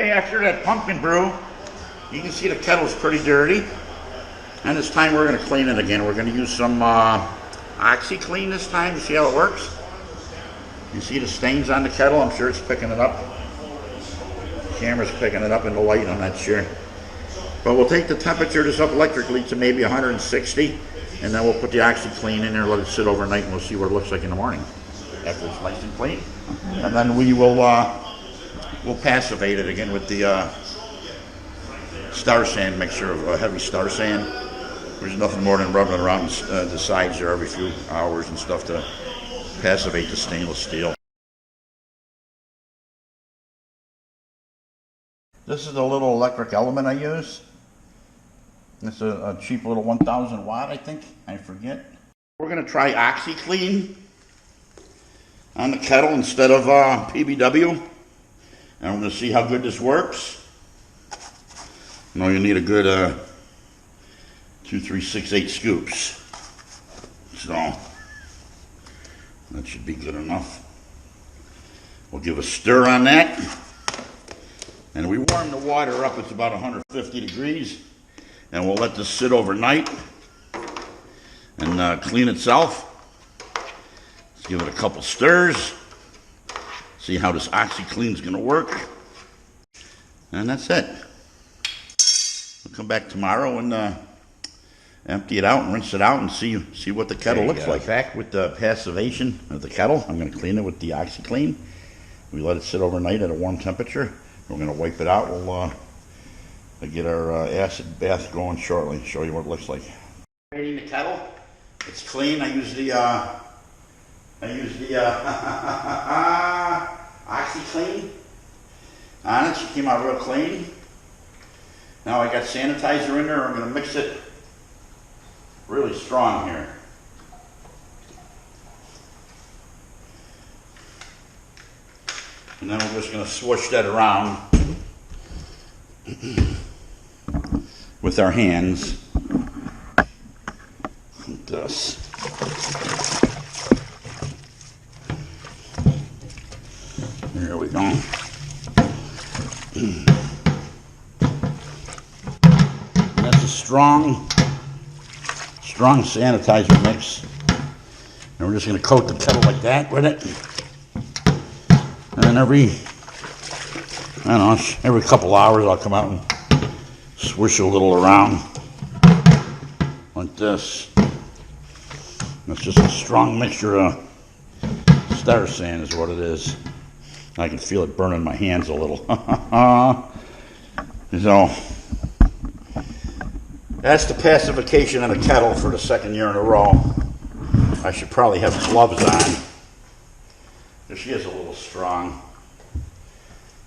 Okay, after that pumpkin brew, you can see the kettle's pretty dirty. And this time we're going to clean it again. We're going to use some oxiclean this time. You see how it works? You see the stains on the kettle? I'm sure it's picking it up. The camera's picking it up in the light, I'm not sure. But we'll take the temperature of this up electrically to maybe 160, and then we'll put the oxiclean in there, let it sit overnight, and we'll see what it looks like in the morning after it's nice and clean. And then we will we'll passivate it again with the star sand mixture of heavy star sand. There's nothing more than rubbing it around the sides there every few hours and stuff to passivate the stainless steel. This is the little electric element I use. It's a cheap little 1000 watt, I think. I forget. We're going to try oxiclean on the kettle instead of PBW. And we're going to see how good this works. You know, you need a good 2, 3, 6, 8 scoops. So that should be good enough. We'll give a stir on that. And we warm the water up. It's about 150 degrees. And we'll let this sit overnight and clean itself. Let's give it a couple stirs. See how this OxyClean is going to work. And that's it. We'll come back tomorrow and empty it out and rinse it out and see what the kettle looks like. Back with the passivation of the kettle. I'm going to clean it with the OxyClean. We let it sit overnight at a warm temperature. We're going to wipe it out. We'll get our acid bath going shortly. Show you what it looks like. Cleaning the kettle. It's clean. I use the OxyClean on it. She came out real clean. Now I got sanitizer in there. I'm going to mix it really strong here. And then we're just going to swoosh that around with our hands like this. There we go. That's a strong sanitizer mix. And we're just going to coat the kettle like that with it. And every couple hours I'll come out and swish a little around like this. It's just a strong mixture of star sand is what it is. I can feel it burning my hands a little. So that's the pacification in a kettle for the second year in a row. I should probably have gloves on. She is a little strong,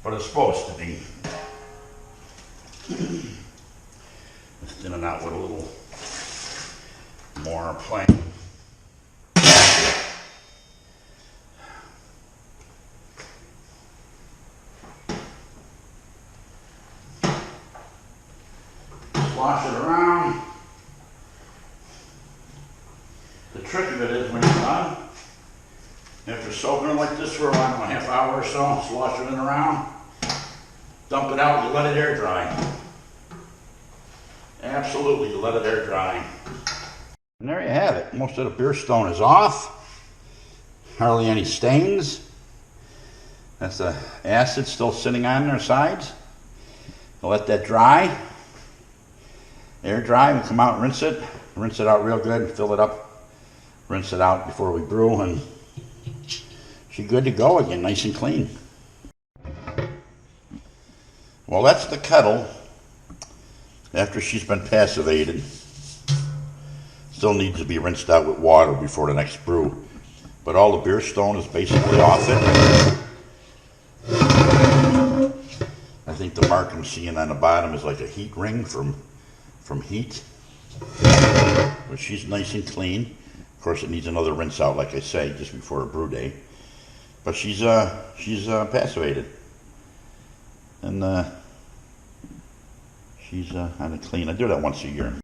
but it's supposed to be. Let's thin it out with a little more plank. Wash it around. The trick of it is when you're done, after soaking it like this for around a half hour or so, slosh it in around, dump it out, you let it air dry. Absolutely, you let it air dry. And there you have it. Most of the beer stone is off. Hardly any stains. That's the acid still sitting on their sides. I'll let that dry. Air dry, we come out and rinse it out real good, fill it up, rinse it out before we brew, and she's good to go again, nice and clean. Well, that's the kettle after she's been passivated. Still needs to be rinsed out with water before the next brew, but all the beer stone is basically off it. I think the mark I'm seeing on the bottom is like a heat ring from heat, but she's nice and clean. Of course, it needs another rinse out, like I say, just before a brew day. But she's passivated, and she's on a clean. I do that once a year.